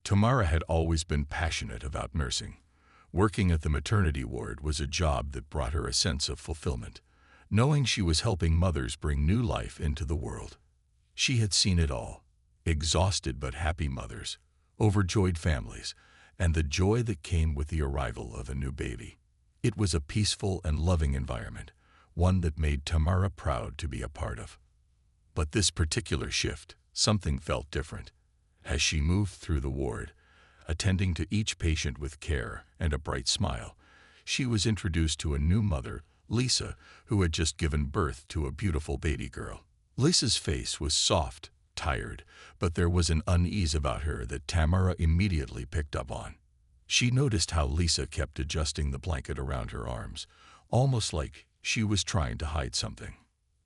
Tamara had always been passionate about nursing. Working at the maternity ward was a job that brought her a sense of fulfillment, knowing she was helping mothers bring new life into the world. She had seen it all: exhausted but happy mothers, overjoyed families, and the joy that came with the arrival of a new baby. It was a peaceful and loving environment, one that made Tamara proud to be a part of. But this particular shift, something felt different. As she moved through the ward, attending to each patient with care and a bright smile, she was introduced to a new mother, Lisa, who had just given birth to a beautiful baby girl. Lisa's face was soft, tired, but there was an unease about her that Tamara immediately picked up on. She noticed how Lisa kept adjusting the blanket around her arms, almost like she was trying to hide something.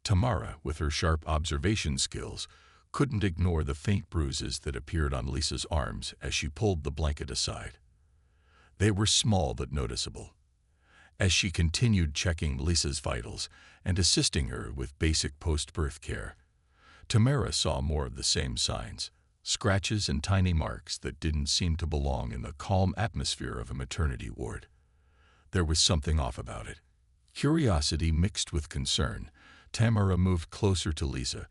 Tamara, with her sharp observation skills, couldn't ignore the faint bruises that appeared on Lisa's arms as she pulled the blanket aside. They were small but noticeable. As she continued checking Lisa's vitals and assisting her with basic post-birth care, Tamara saw more of the same signs: scratches and tiny marks that didn't seem to belong in the calm atmosphere of a maternity ward. There was something off about it. Curiosity mixed with concern, Tamara moved closer to Lisa,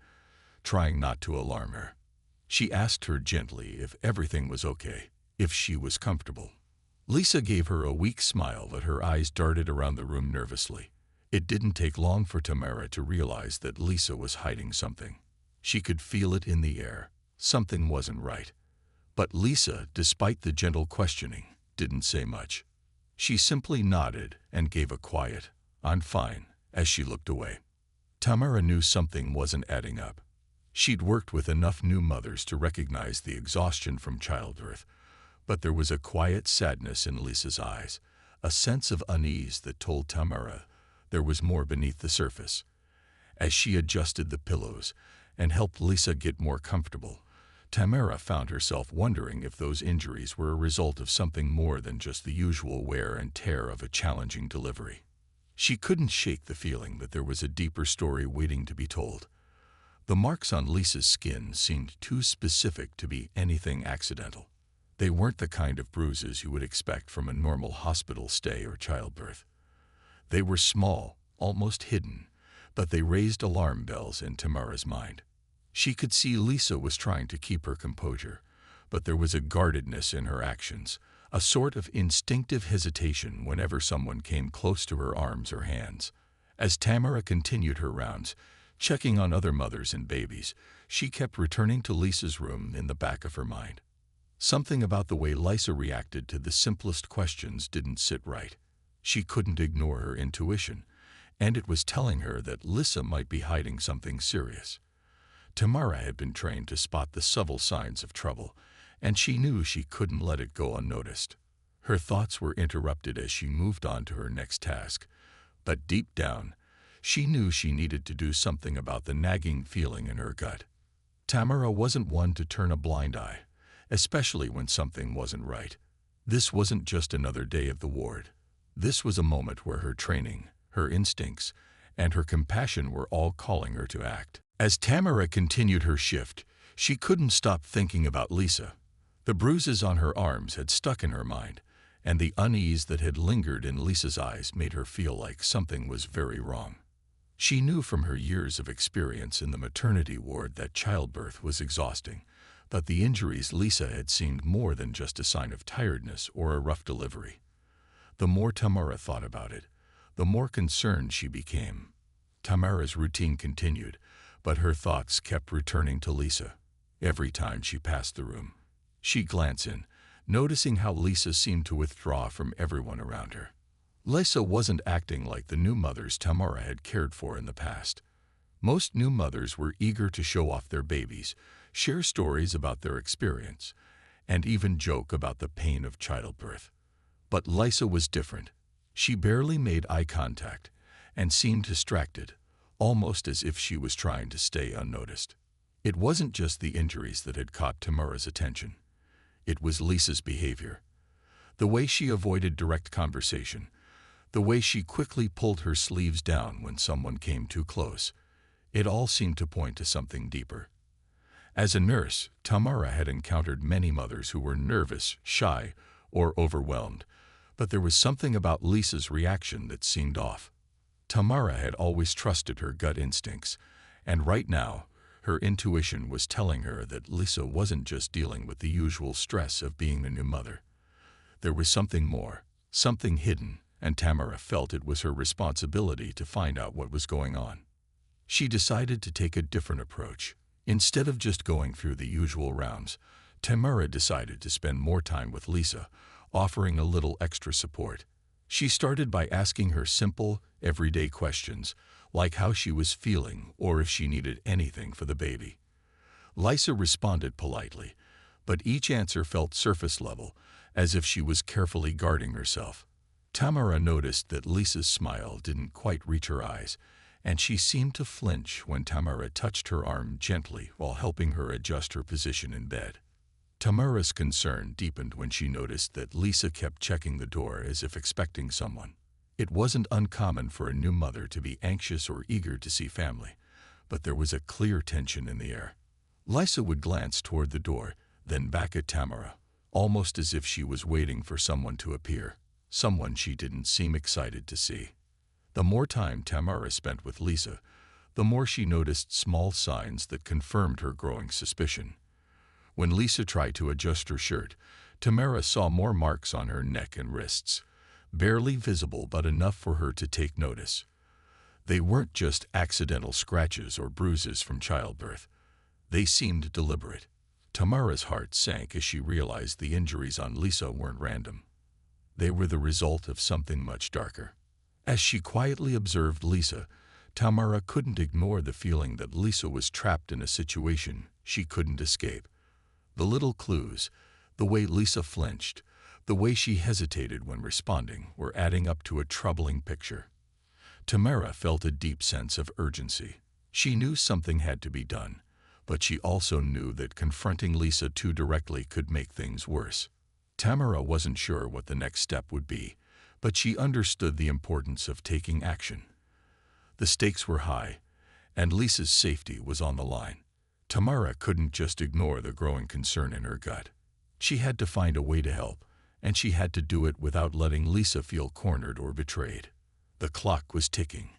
trying not to alarm her. She asked her gently if everything was okay, if she was comfortable. Lisa gave her a weak smile, but her eyes darted around the room nervously. It didn't take long for Tamara to realize that Lisa was hiding something. She could feel it in the air. Something wasn't right. But Lisa, despite the gentle questioning, didn't say much. She simply nodded and gave a quiet, "I'm fine," as she looked away. Tamara knew something wasn't adding up. She'd worked with enough new mothers to recognize the exhaustion from childbirth, but there was a quiet sadness in Lisa's eyes, a sense of unease that told Tamara there was more beneath the surface. As she adjusted the pillows and helped Lisa get more comfortable, Tamara found herself wondering if those injuries were a result of something more than just the usual wear and tear of a challenging delivery. She couldn't shake the feeling that there was a deeper story waiting to be told. The marks on Lisa's skin seemed too specific to be anything accidental. They weren't the kind of bruises you would expect from a normal hospital stay or childbirth. They were small, almost hidden, but they raised alarm bells in Tamara's mind. She could see Lisa was trying to keep her composure, but there was a guardedness in her actions, a sort of instinctive hesitation whenever someone came close to her arms or hands. As Tamara continued her rounds, checking on other mothers and babies, she kept returning to Lisa's room in the back of her mind. Something about the way Lisa reacted to the simplest questions didn't sit right. She couldn't ignore her intuition, and it was telling her that Lisa might be hiding something serious. Tamara had been trained to spot the subtle signs of trouble, and she knew she couldn't let it go unnoticed. Her thoughts were interrupted as she moved on to her next task, but deep down, she knew she needed to do something about the nagging feeling in her gut. Tamara wasn't one to turn a blind eye, especially when something wasn't right. This wasn't just another day of the ward. This was a moment where her training, her instincts, and her compassion were all calling her to act. As Tamara continued her shift, she couldn't stop thinking about Lisa. The bruises on her arms had stuck in her mind, and the unease that had lingered in Lisa's eyes made her feel like something was very wrong. She knew from her years of experience in the maternity ward that childbirth was exhausting, but the injuries Lisa had seemed more than just a sign of tiredness or a rough delivery. The more Tamara thought about it, the more concerned she became. Tamara's routine continued, but her thoughts kept returning to Lisa. Every time she passed the room, she'd glance in, noticing how Lisa seemed to withdraw from everyone around her. Lisa wasn't acting like the new mothers Tamara had cared for in the past. Most new mothers were eager to show off their babies, share stories about their experience, and even joke about the pain of childbirth. But Lisa was different. She barely made eye contact and seemed distracted, almost as if she was trying to stay unnoticed. It wasn't just the injuries that had caught Tamara's attention. It was Lisa's behavior. The way she avoided direct conversation, the way she quickly pulled her sleeves down when someone came too close, it all seemed to point to something deeper. As a nurse, Tamara had encountered many mothers who were nervous, shy, or overwhelmed, but there was something about Lisa's reaction that seemed off. Tamara had always trusted her gut instincts, and right now, her intuition was telling her that Lisa wasn't just dealing with the usual stress of being a new mother. There was something more, something hidden, and Tamara felt it was her responsibility to find out what was going on. She decided to take a different approach. Instead of just going through the usual rounds, Tamara decided to spend more time with Lisa, offering a little extra support. She started by asking her simple, everyday questions, like how she was feeling or if she needed anything for the baby. Lisa responded politely, but each answer felt surface level, as if she was carefully guarding herself. Tamara noticed that Lisa's smile didn't quite reach her eyes, and she seemed to flinch when Tamara touched her arm gently while helping her adjust her position in bed. Tamara's concern deepened when she noticed that Lisa kept checking the door as if expecting someone. It wasn't uncommon for a new mother to be anxious or eager to see family, but there was a clear tension in the air. Lisa would glance toward the door, then back at Tamara, almost as if she was waiting for someone to appear, someone she didn't seem excited to see. The more time Tamara spent with Lisa, the more she noticed small signs that confirmed her growing suspicion. When Lisa tried to adjust her shirt, Tamara saw more marks on her neck and wrists, barely visible but enough for her to take notice. They weren't just accidental scratches or bruises from childbirth. They seemed deliberate. Tamara's heart sank as she realized the injuries on Lisa weren't random. They were the result of something much darker. As she quietly observed Lisa, Tamara couldn't ignore the feeling that Lisa was trapped in a situation she couldn't escape. The little clues, the way Lisa flinched, the way she hesitated when responding, were adding up to a troubling picture. Tamara felt a deep sense of urgency. She knew something had to be done, but she also knew that confronting Lisa too directly could make things worse. Tamara wasn't sure what the next step would be, but she understood the importance of taking action. The stakes were high, and Lisa's safety was on the line. Tamara couldn't just ignore the growing concern in her gut. She had to find a way to help, and she had to do it without letting Lisa feel cornered or betrayed. The clock was ticking,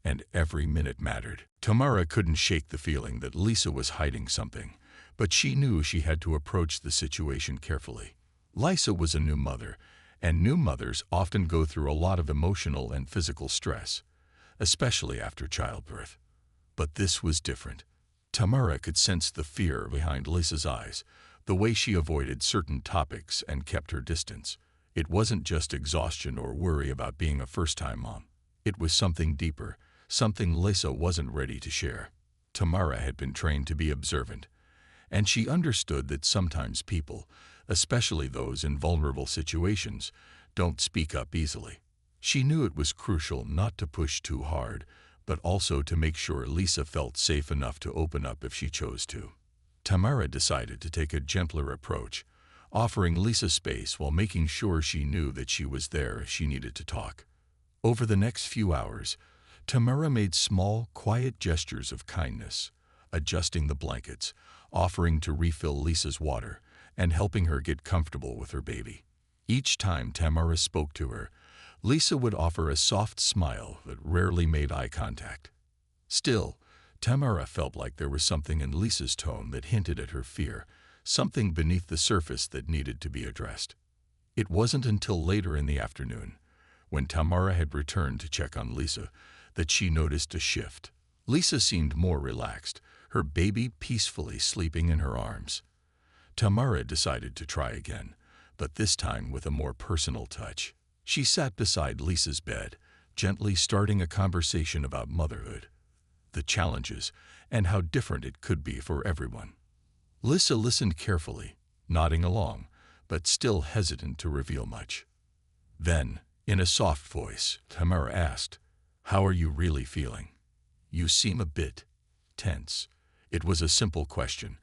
and every minute mattered. Tamara couldn't shake the feeling that Lisa was hiding something, but she knew she had to approach the situation carefully. Lisa was a new mother, and new mothers often go through a lot of emotional and physical stress, especially after childbirth. But this was different. Tamara could sense the fear behind Lisa's eyes, the way she avoided certain topics and kept her distance. It wasn't just exhaustion or worry about being a first-time mom. It was something deeper, something Lisa wasn't ready to share. Tamara had been trained to be observant, and she understood that sometimes people, especially those in vulnerable situations, don't speak up easily. She knew it was crucial not to push too hard, but also to make sure Lisa felt safe enough to open up if she chose to. Tamara decided to take a gentler approach, offering Lisa space while making sure she knew that she was there if she needed to talk. Over the next few hours, Tamara made small, quiet gestures of kindness, adjusting the blankets, offering to refill Lisa's water, and helping her get comfortable with her baby. Each time Tamara spoke to her, Lisa would offer a soft smile that rarely made eye contact. Still, Tamara felt like there was something in Lisa's tone that hinted at her fear, something beneath the surface that needed to be addressed. It wasn't until later in the afternoon, when Tamara had returned to check on Lisa, that she noticed a shift. Lisa seemed more relaxed, her baby peacefully sleeping in her arms. Tamara decided to try again, but this time with a more personal touch. She sat beside Lisa's bed, gently starting a conversation about motherhood, the challenges, and how different it could be for everyone. Lisa listened carefully, nodding along, but still hesitant to reveal much. Then, in a soft voice, Tamara asked, "How are you really feeling? You seem a bit tense." It was a simple question,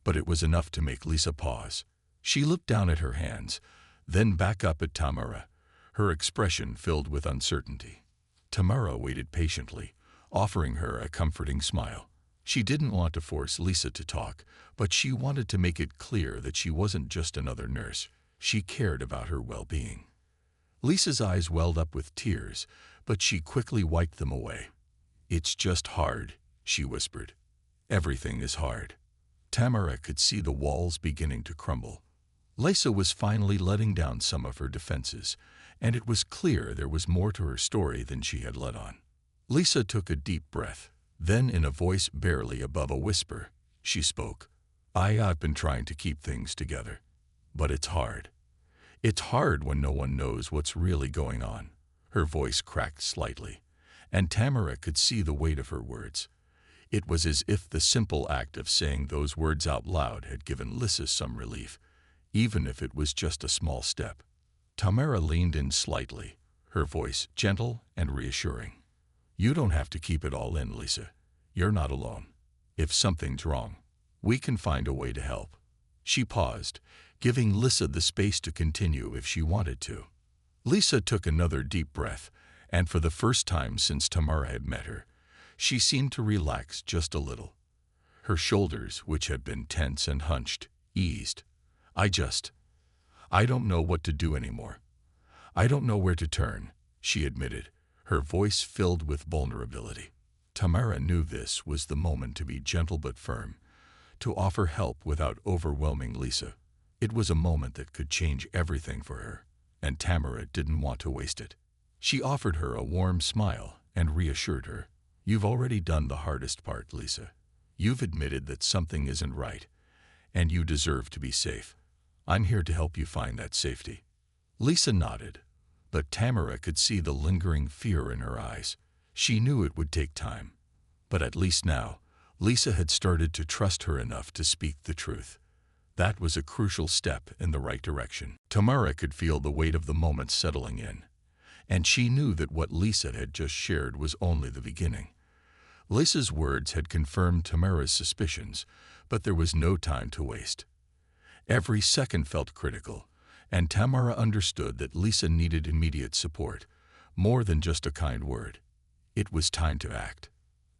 but it was enough to make Lisa pause. She looked down at her hands, then back up at Tamara, her expression filled with uncertainty. Tamara waited patiently, offering her a comforting smile. She didn't want to force Lisa to talk, but she wanted to make it clear that she wasn't just another nurse. She cared about her well-being. Lisa's eyes welled up with tears, but she quickly wiped them away. "It's just hard," she whispered. "Everything is hard." Tamara could see the walls beginning to crumble. Lisa was finally letting down some of her defenses, and it was clear there was more to her story than she had let on. Lisa took a deep breath. Then, in a voice barely above a whisper, she spoke. I've been trying to keep things together, but it's hard. It's hard when no one knows what's really going on." Her voice cracked slightly, and Tamara could see the weight of her words. It was as if the simple act of saying those words out loud had given Lisa some relief, even if it was just a small step. Tamara leaned in slightly, her voice gentle and reassuring. "You don't have to keep it all in, Lisa. You're not alone. If something's wrong, we can find a way to help." She paused, giving Lisa the space to continue if she wanted to. Lisa took another deep breath, and for the first time since Tamara had met her, she seemed to relax just a little. Her shoulders, which had been tense and hunched, eased. I don't know what to do anymore. I don't know where to turn," she admitted, her voice filled with vulnerability. Tamara knew this was the moment to be gentle but firm, to offer help without overwhelming Lisa. It was a moment that could change everything for her, and Tamara didn't want to waste it. She offered her a warm smile and reassured her. "You've already done the hardest part, Lisa. You've admitted that something isn't right, and you deserve to be safe. I'm here to help you find that safety." Lisa nodded, but Tamara could see the lingering fear in her eyes. She knew it would take time, but at least now, Lisa had started to trust her enough to speak the truth. That was a crucial step in the right direction. Tamara could feel the weight of the moment settling in, and she knew that what Lisa had just shared was only the beginning. Lisa's words had confirmed Tamara's suspicions, but there was no time to waste. Every second felt critical, and Tamara understood that Lisa needed immediate support, more than just a kind word. It was time to act.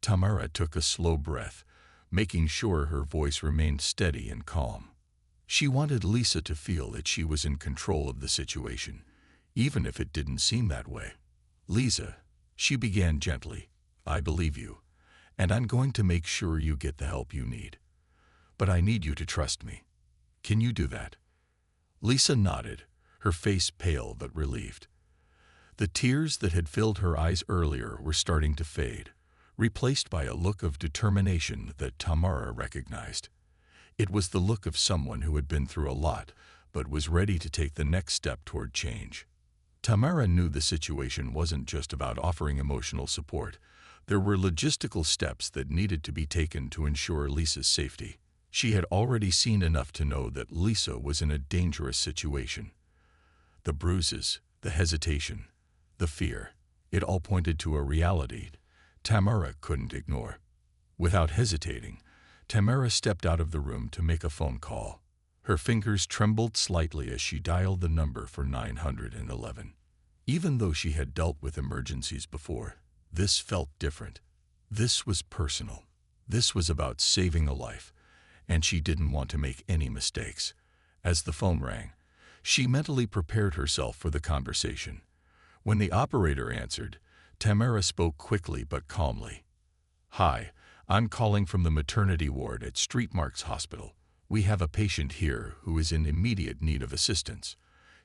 Tamara took a slow breath, making sure her voice remained steady and calm. She wanted Lisa to feel that she was in control of the situation, even if it didn't seem that way. "Lisa," she began gently, "I believe you, and I'm going to make sure you get the help you need. But I need you to trust me. Can you do that?" Lisa nodded, her face pale but relieved. The tears that had filled her eyes earlier were starting to fade, replaced by a look of determination that Tamara recognized. It was the look of someone who had been through a lot, but was ready to take the next step toward change. Tamara knew the situation wasn't just about offering emotional support. There were logistical steps that needed to be taken to ensure Lisa's safety. She had already seen enough to know that Lisa was in a dangerous situation. The bruises, the hesitation, the fear, it all pointed to a reality Tamara couldn't ignore. Without hesitating, Tamara stepped out of the room to make a phone call. Her fingers trembled slightly as she dialed the number for 911. Even though she had dealt with emergencies before, this felt different. This was personal. This was about saving a life, and she didn't want to make any mistakes. As the phone rang, she mentally prepared herself for the conversation. When the operator answered, Tamara spoke quickly but calmly. "Hi, I'm calling from the maternity ward at Streetmarks Hospital. We have a patient here who is in immediate need of assistance.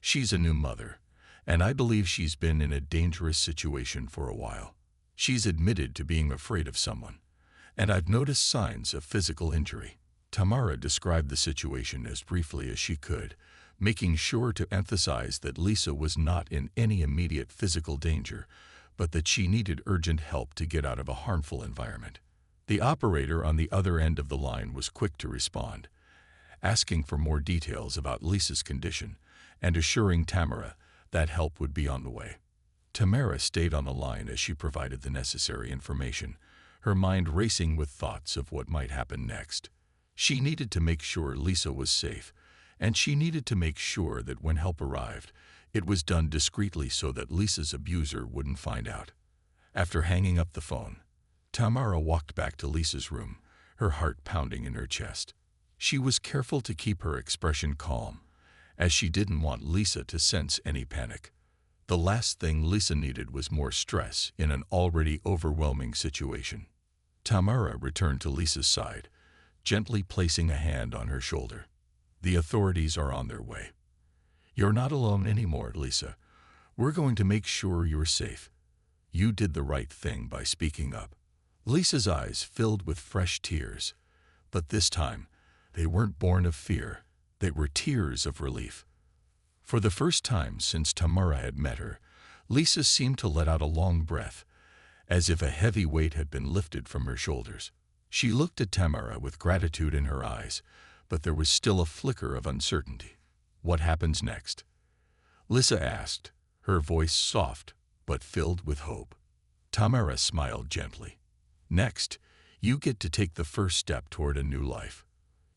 She's a new mother, and I believe she's been in a dangerous situation for a while. She's admitted to being afraid of someone, and I've noticed signs of physical injury." Tamara described the situation as briefly as she could, making sure to emphasize that Lisa was not in any immediate physical danger, but that she needed urgent help to get out of a harmful environment. The operator on the other end of the line was quick to respond, asking for more details about Lisa's condition and assuring Tamara that help would be on the way. Tamara stayed on the line as she provided the necessary information, her mind racing with thoughts of what might happen next. She needed to make sure Lisa was safe, and she needed to make sure that when help arrived, it was done discreetly so that Lisa's abuser wouldn't find out. After hanging up the phone, Tamara walked back to Lisa's room, her heart pounding in her chest. She was careful to keep her expression calm, as she didn't want Lisa to sense any panic. The last thing Lisa needed was more stress in an already overwhelming situation. Tamara returned to Lisa's side, gently placing a hand on her shoulder. "The authorities are on their way. You're not alone anymore, Lisa. We're going to make sure you're safe. You did the right thing by speaking up." Lisa's eyes filled with fresh tears, but this time, they weren't born of fear. They were tears of relief. For the first time since Tamara had met her, Lisa seemed to let out a long breath, as if a heavy weight had been lifted from her shoulders. She looked at Tamara with gratitude in her eyes, but there was still a flicker of uncertainty. "What happens next?" Lisa asked, her voice soft but filled with hope. Tamara smiled gently. "Next, you get to take the first step toward a new life.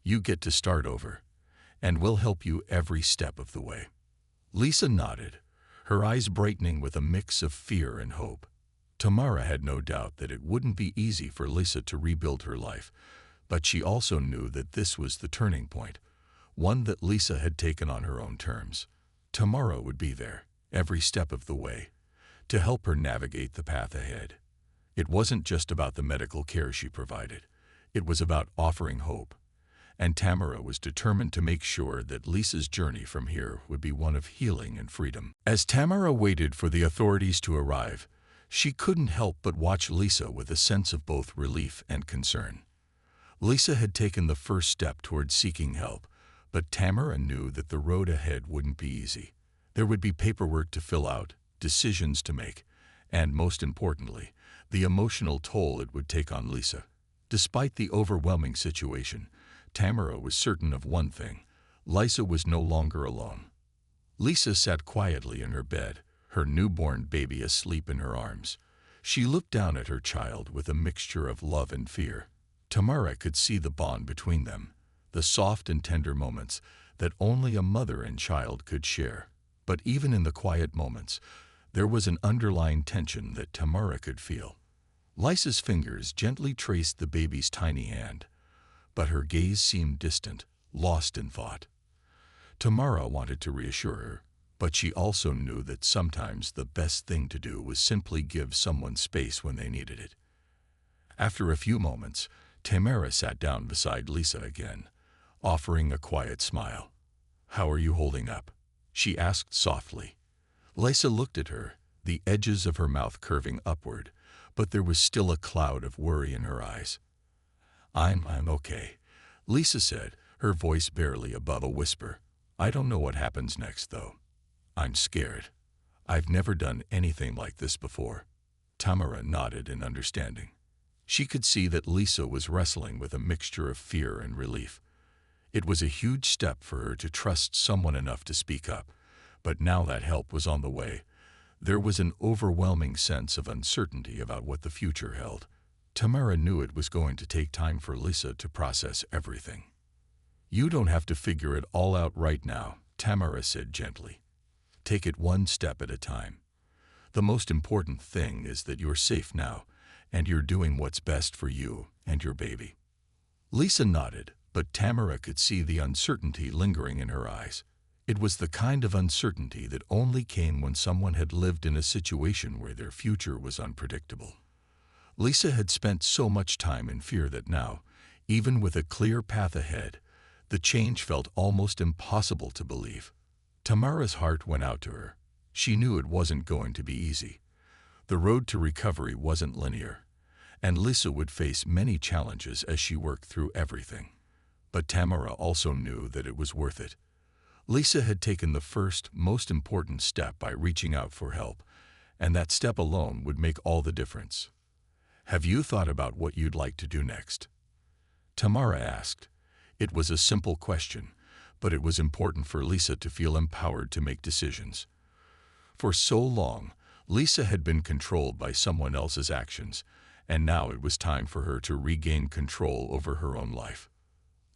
You get to start over, and we'll help you every step of the way." Lisa nodded, her eyes brightening with a mix of fear and hope. Tamara had no doubt that it wouldn't be easy for Lisa to rebuild her life, but she also knew that this was the turning point, one that Lisa had taken on her own terms. Tamara would be there, every step of the way, to help her navigate the path ahead. It wasn't just about the medical care she provided. It was about offering hope. And Tamara was determined to make sure that Lisa's journey from here would be one of healing and freedom. As Tamara waited for the authorities to arrive, she couldn't help but watch Lisa with a sense of both relief and concern. Lisa had taken the first step toward seeking help, but Tamara knew that the road ahead wouldn't be easy. There would be paperwork to fill out, decisions to make, and most importantly, the emotional toll it would take on Lisa. Despite the overwhelming situation, Tamara was certain of one thing: Lisa was no longer alone. Lisa sat quietly in her bed, her newborn baby asleep in her arms. She looked down at her child with a mixture of love and fear. Tamara could see the bond between them, the soft and tender moments that only a mother and child could share. But even in the quiet moments, there was an underlying tension that Tamara could feel. Lisa's fingers gently traced the baby's tiny hand, but her gaze seemed distant, lost in thought. Tamara wanted to reassure her, but she also knew that sometimes the best thing to do was simply give someone space when they needed it. After a few moments, Tamara sat down beside Lisa again, offering a quiet smile. "How are you holding up?" she asked softly. Lisa looked at her, the edges of her mouth curving upward, but there was still a cloud of worry in her eyes. I'm okay," Lisa said, her voice barely above a whisper. "I don't know what happens next, though. I'm scared. I've never done anything like this before." Tamara nodded in understanding. She could see that Lisa was wrestling with a mixture of fear and relief. It was a huge step for her to trust someone enough to speak up, but now that help was on the way. There was an overwhelming sense of uncertainty about what the future held. Tamara knew it was going to take time for Lisa to process everything. "You don't have to figure it all out right now," Tamara said gently. "Take it one step at a time. The most important thing is that you're safe now, and you're doing what's best for you and your baby." Lisa nodded, but Tamara could see the uncertainty lingering in her eyes. It was the kind of uncertainty that only came when someone had lived in a situation where their future was unpredictable. Lisa had spent so much time in fear that now, even with a clear path ahead, the change felt almost impossible to believe. Tamara's heart went out to her. She knew it wasn't going to be easy. The road to recovery wasn't linear, and Lisa would face many challenges as she worked through everything. But Tamara also knew that it was worth it. Lisa had taken the first, most important step by reaching out for help, and that step alone would make all the difference. "Have you thought about what you'd like to do next?" Tamara asked. It was a simple question, but it was important for Lisa to feel empowered to make decisions. For so long, Lisa had been controlled by someone else's actions, and now it was time for her to regain control over her own life.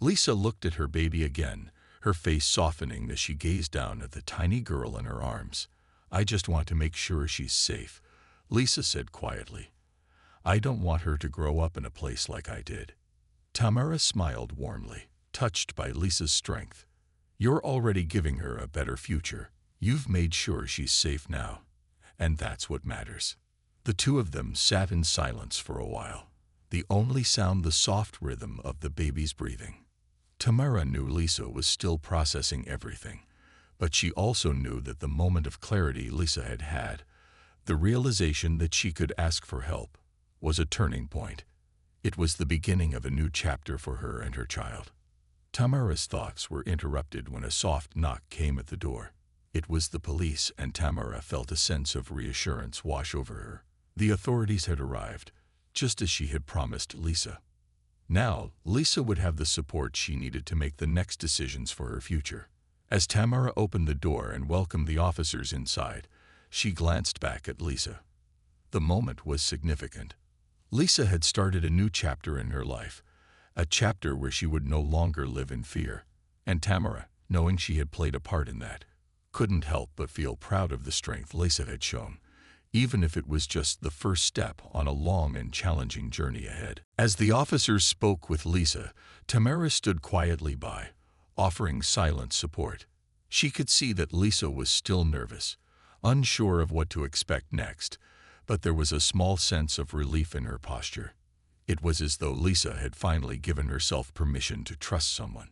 Lisa looked at her baby again, her face softening as she gazed down at the tiny girl in her arms. "I just want to make sure she's safe," Lisa said quietly. "I don't want her to grow up in a place like I did." Tamara smiled warmly, touched by Lisa's strength. You're already giving her a better future. You've made sure she's safe now, and that's what matters. The two of them sat in silence for a while, the only sound the soft rhythm of the baby's breathing. Tamara knew Lisa was still processing everything, but she also knew that the moment of clarity Lisa had had, the realization that she could ask for help, was a turning point. It was the beginning of a new chapter for her and her child. Tamara's thoughts were interrupted when a soft knock came at the door. It was the police, and Tamara felt a sense of reassurance wash over her. The authorities had arrived, just as she had promised Lisa. Now, Lisa would have the support she needed to make the next decisions for her future. As Tamara opened the door and welcomed the officers inside, she glanced back at Lisa. The moment was significant. Lisa had started a new chapter in her life, a chapter where she would no longer live in fear. And Tamara, knowing she had played a part in that, couldn't help but feel proud of the strength Lisa had shown, even if it was just the first step on a long and challenging journey ahead. As the officers spoke with Lisa, Tamara stood quietly by, offering silent support. She could see that Lisa was still nervous, unsure of what to expect next, but there was a small sense of relief in her posture. It was as though Lisa had finally given herself permission to trust someone,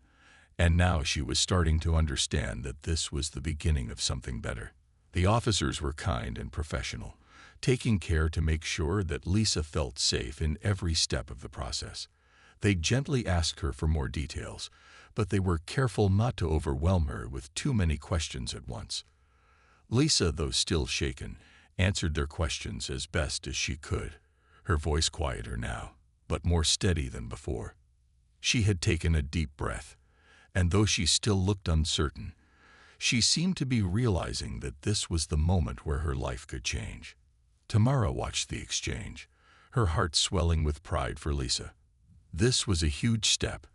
and now she was starting to understand that this was the beginning of something better. The officers were kind and professional, taking care to make sure that Lisa felt safe in every step of the process. They gently asked her for more details, but they were careful not to overwhelm her with too many questions at once. Lisa, though still shaken, answered their questions as best as she could, her voice quieter now, but more steady than before. She had taken a deep breath, and though she still looked uncertain, she seemed to be realizing that this was the moment where her life could change. Tamara watched the exchange, her heart swelling with pride for Lisa. This was a huge step,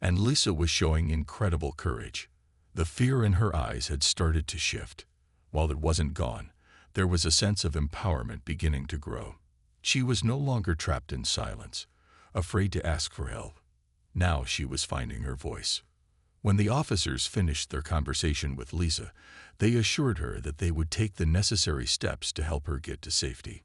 and Lisa was showing incredible courage. The fear in her eyes had started to shift. While it wasn't gone, there was a sense of empowerment beginning to grow. She was no longer trapped in silence, afraid to ask for help. Now she was finding her voice. When the officers finished their conversation with Lisa, they assured her that they would take the necessary steps to help her get to safety.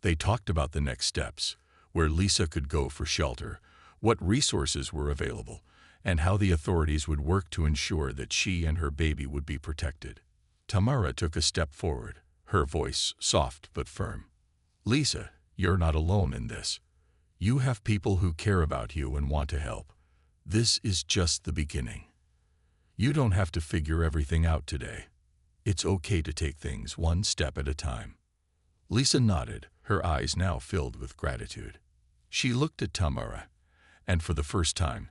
They talked about the next steps, where Lisa could go for shelter, what resources were available, and how the authorities would work to ensure that she and her baby would be protected. Tamara took a step forward, her voice soft but firm. Lisa, you're not alone in this. You have people who care about you and want to help. This is just the beginning. You don't have to figure everything out today. It's okay to take things one step at a time. Lisa nodded, her eyes now filled with gratitude. She looked at Tamara, and for the first time,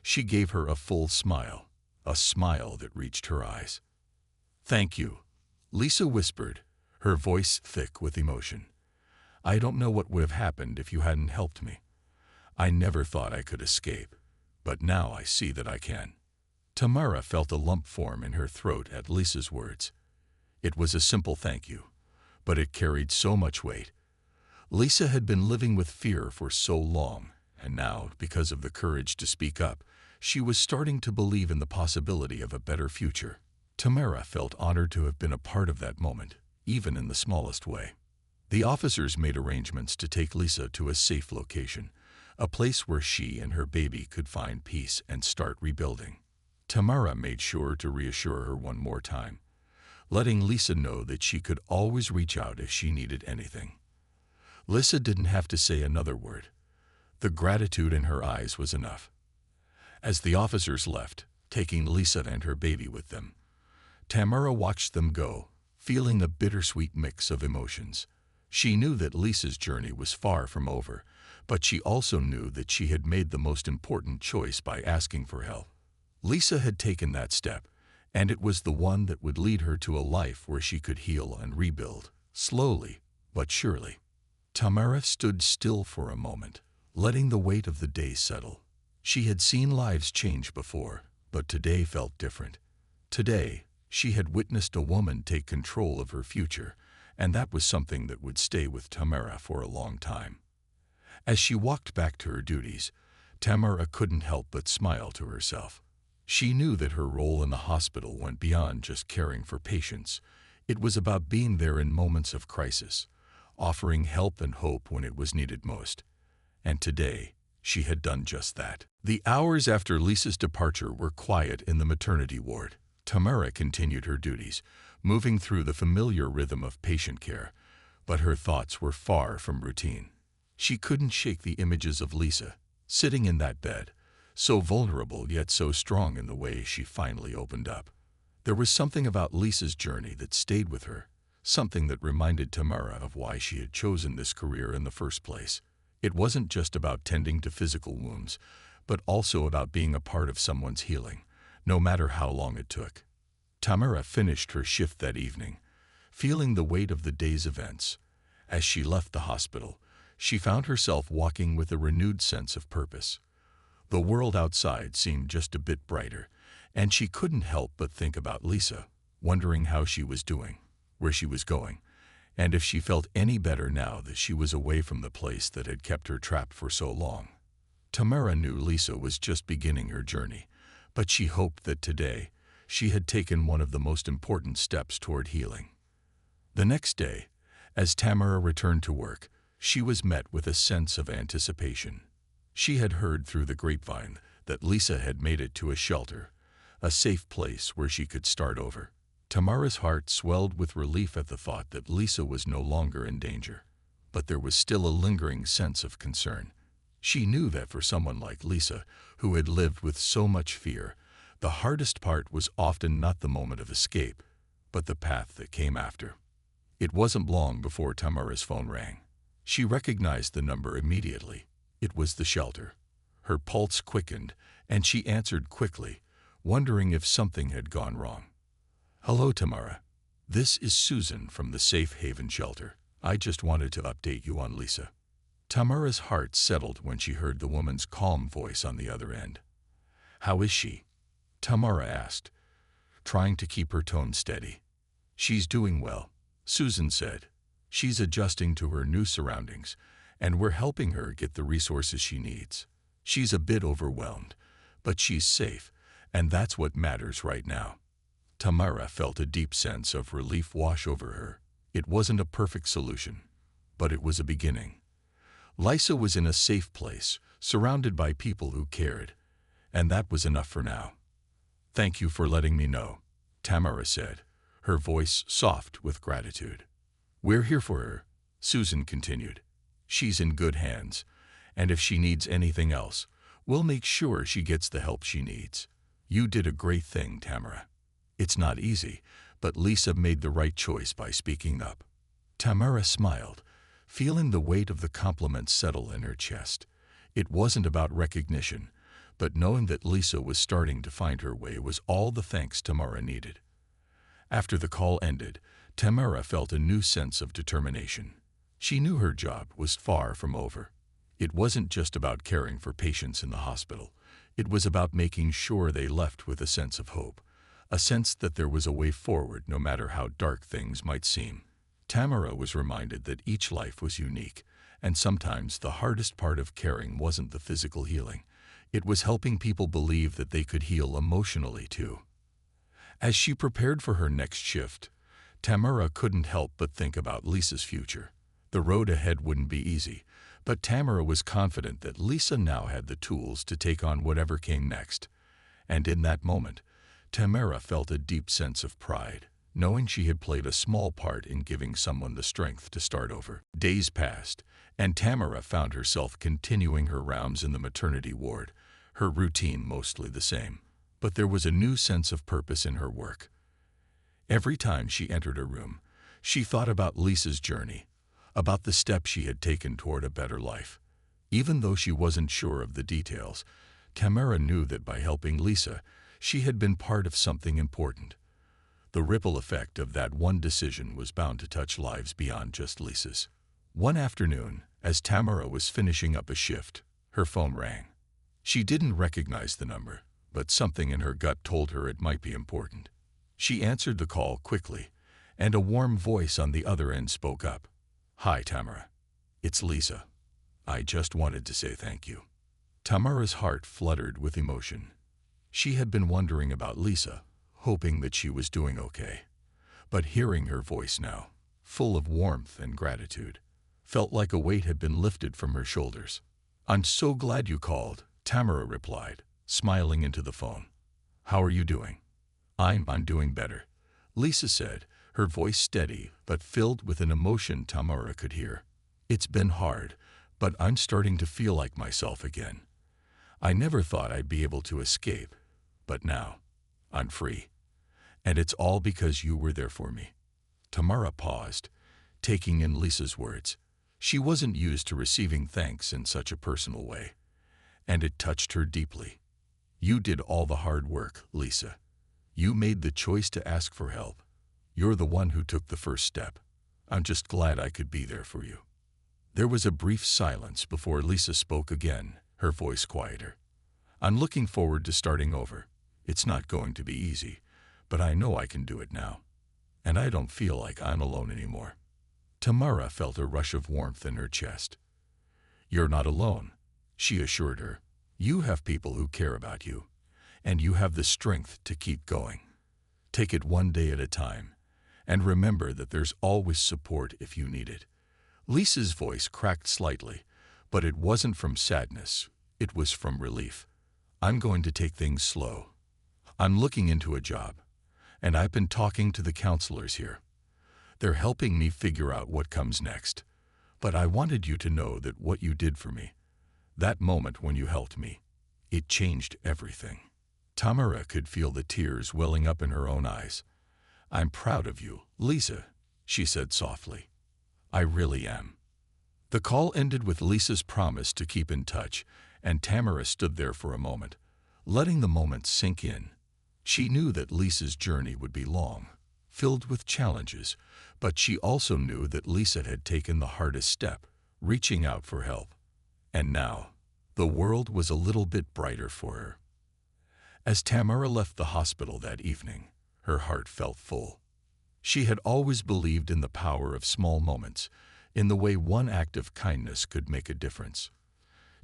she gave her a full smile, a smile that reached her eyes. Thank you, Lisa whispered, her voice thick with emotion. I don't know what would have happened if you hadn't helped me. I never thought I could escape, but now I see that I can. Tamara felt a lump form in her throat at Lisa's words. It was a simple thank you, but it carried so much weight. Lisa had been living with fear for so long, and now, because of the courage to speak up, she was starting to believe in the possibility of a better future. Tamara felt honored to have been a part of that moment, even in the smallest way. The officers made arrangements to take Lisa to a safe location, a place where she and her baby could find peace and start rebuilding. Tamara made sure to reassure her one more time, letting Lisa know that she could always reach out if she needed anything. Lisa didn't have to say another word. The gratitude in her eyes was enough. As the officers left, taking Lisa and her baby with them, Tamara watched them go, feeling a bittersweet mix of emotions. She knew that Lisa's journey was far from over, but she also knew that she had made the most important choice by asking for help. Lisa had taken that step, and it was the one that would lead her to a life where she could heal and rebuild, slowly but surely. Tamara stood still for a moment, letting the weight of the day settle. She had seen lives change before, but today felt different. Today, she had witnessed a woman take control of her future, and that was something that would stay with Tamara for a long time. As she walked back to her duties, Tamara couldn't help but smile to herself. She knew that her role in the hospital went beyond just caring for patients. It was about being there in moments of crisis, offering help and hope when it was needed most. And today, she had done just that. The hours after Lisa's departure were quiet in the maternity ward. Tamara continued her duties, moving through the familiar rhythm of patient care, but her thoughts were far from routine. She couldn't shake the images of Lisa, sitting in that bed, so vulnerable yet so strong in the way she finally opened up. There was something about Lisa's journey that stayed with her, something that reminded Tamara of why she had chosen this career in the first place. It wasn't just about tending to physical wounds, but also about being a part of someone's healing, no matter how long it took. Tamara finished her shift that evening, feeling the weight of the day's events. As she left the hospital, she found herself walking with a renewed sense of purpose. The world outside seemed just a bit brighter, and she couldn't help but think about Lisa, wondering how she was doing, where she was going, and if she felt any better now that she was away from the place that had kept her trapped for so long. Tamara knew Lisa was just beginning her journey, but she hoped that today she had taken one of the most important steps toward healing. The next day, as Tamara returned to work, she was met with a sense of anticipation. She had heard through the grapevine that Lisa had made it to a shelter, a safe place where she could start over. Tamara's heart swelled with relief at the thought that Lisa was no longer in danger, but there was still a lingering sense of concern. She knew that for someone like Lisa, who had lived with so much fear, the hardest part was often not the moment of escape, but the path that came after. It wasn't long before Tamara's phone rang. She recognized the number immediately. It was the shelter. Her pulse quickened, and she answered quickly, wondering if something had gone wrong. "Hello, Tamara. This is Susan from the Safe Haven Shelter. I just wanted to update you on Lisa." Tamara's heart settled when she heard the woman's calm voice on the other end. "How is she?" Tamara asked, trying to keep her tone steady. "She's doing well," Susan said. "She's adjusting to her new surroundings, and we're helping her get the resources she needs. She's a bit overwhelmed, but she's safe, and that's what matters right now." Tamara felt a deep sense of relief wash over her. It wasn't a perfect solution, but it was a beginning. Lisa was in a safe place, surrounded by people who cared, and that was enough for now. "Thank you for letting me know," Tamara said, her voice soft with gratitude. "We're here for her," Susan continued. "She's in good hands, and if she needs anything else, we'll make sure she gets the help she needs. You did a great thing, Tamara. It's not easy, but Lisa made the right choice by speaking up." Tamara smiled, feeling the weight of the compliment settle in her chest. It wasn't about recognition, but knowing that Lisa was starting to find her way was all the thanks Tamara needed. After the call ended, Tamara felt a new sense of determination. She knew her job was far from over. It wasn't just about caring for patients in the hospital. It was about making sure they left with a sense of hope, a sense that there was a way forward no matter how dark things might seem. Tamara was reminded that each life was unique, and sometimes the hardest part of caring wasn't the physical healing. It was helping people believe that they could heal emotionally too. As she prepared for her next shift, Tamara couldn't help but think about Lisa's future. The road ahead wouldn't be easy, but Tamara was confident that Lisa now had the tools to take on whatever came next. And in that moment, Tamara felt a deep sense of pride, knowing she had played a small part in giving someone the strength to start over. Days passed, and Tamara found herself continuing her rounds in the maternity ward, her routine mostly the same. But there was a new sense of purpose in her work. Every time she entered a room, she thought about Lisa's journey, about the steps she had taken toward a better life. Even though she wasn't sure of the details, Tamara knew that by helping Lisa, she had been part of something important. The ripple effect of that one decision was bound to touch lives beyond just Lisa's. One afternoon, as Tamara was finishing up a shift, her phone rang. She didn't recognize the number, but something in her gut told her it might be important. She answered the call quickly, and a warm voice on the other end spoke up. "Hi, Tamara. It's Lisa. I just wanted to say thank you." Tamara's heart fluttered with emotion. She had been wondering about Lisa, hoping that she was doing okay. But hearing her voice now, full of warmth and gratitude, felt like a weight had been lifted from her shoulders. "I'm so glad you called," Tamara replied, smiling into the phone. "How are you doing?" I'm doing better," Lisa said, her voice steady but filled with an emotion Tamara could hear. "It's been hard, but I'm starting to feel like myself again. I never thought I'd be able to escape, but now I'm free. And it's all because you were there for me." Tamara paused, taking in Lisa's words. She wasn't used to receiving thanks in such a personal way, and it touched her deeply. "You did all the hard work, Lisa. You made the choice to ask for help. You're the one who took the first step. I'm just glad I could be there for you." There was a brief silence before Lisa spoke again, her voice quieter. "I'm looking forward to starting over. It's not going to be easy, but I know I can do it now. And I don't feel like I'm alone anymore." Tamara felt a rush of warmth in her chest. "You're not alone," she assured her. "You have people who care about you, and you have the strength to keep going. Take it one day at a time, and remember that there's always support if you need it." Lisa's voice cracked slightly, but it wasn't from sadness, it was from relief. "I'm going to take things slow. I'm looking into a job, and I've been talking to the counselors here. They're helping me figure out what comes next. But I wanted you to know that what you did for me, that moment when you helped me, it changed everything." Tamara could feel the tears welling up in her own eyes. "I'm proud of you, Lisa," she said softly. "I really am." The call ended with Lisa's promise to keep in touch, and Tamara stood there for a moment, letting the moment sink in. She knew that Lisa's journey would be long, filled with challenges, but she also knew that Lisa had taken the hardest step, reaching out for help. And now, the world was a little bit brighter for her. As Tamara left the hospital that evening, her heart felt full. She had always believed in the power of small moments, in the way one act of kindness could make a difference.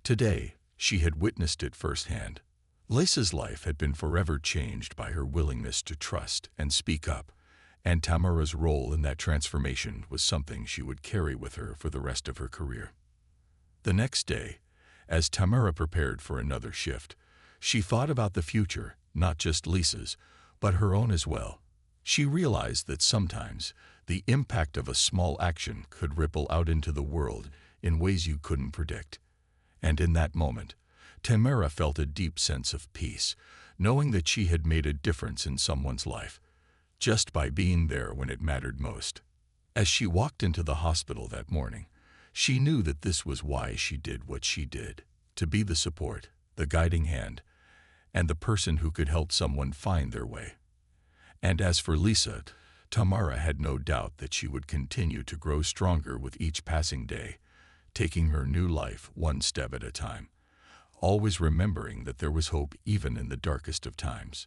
Today, she had witnessed it firsthand. Lisa's life had been forever changed by her willingness to trust and speak up, and Tamara's role in that transformation was something she would carry with her for the rest of her career. The next day, as Tamara prepared for another shift, she thought about the future, not just Lisa's, but her own as well. She realized that sometimes the impact of a small action could ripple out into the world in ways you couldn't predict. And in that moment, Tamara felt a deep sense of peace, knowing that she had made a difference in someone's life, just by being there when it mattered most. As she walked into the hospital that morning, she knew that this was why she did what she did, to be the support, the guiding hand, and the person who could help someone find their way. And as for Lisa, Tamara had no doubt that she would continue to grow stronger with each passing day, taking her new life one step at a time, always remembering that there was hope even in the darkest of times.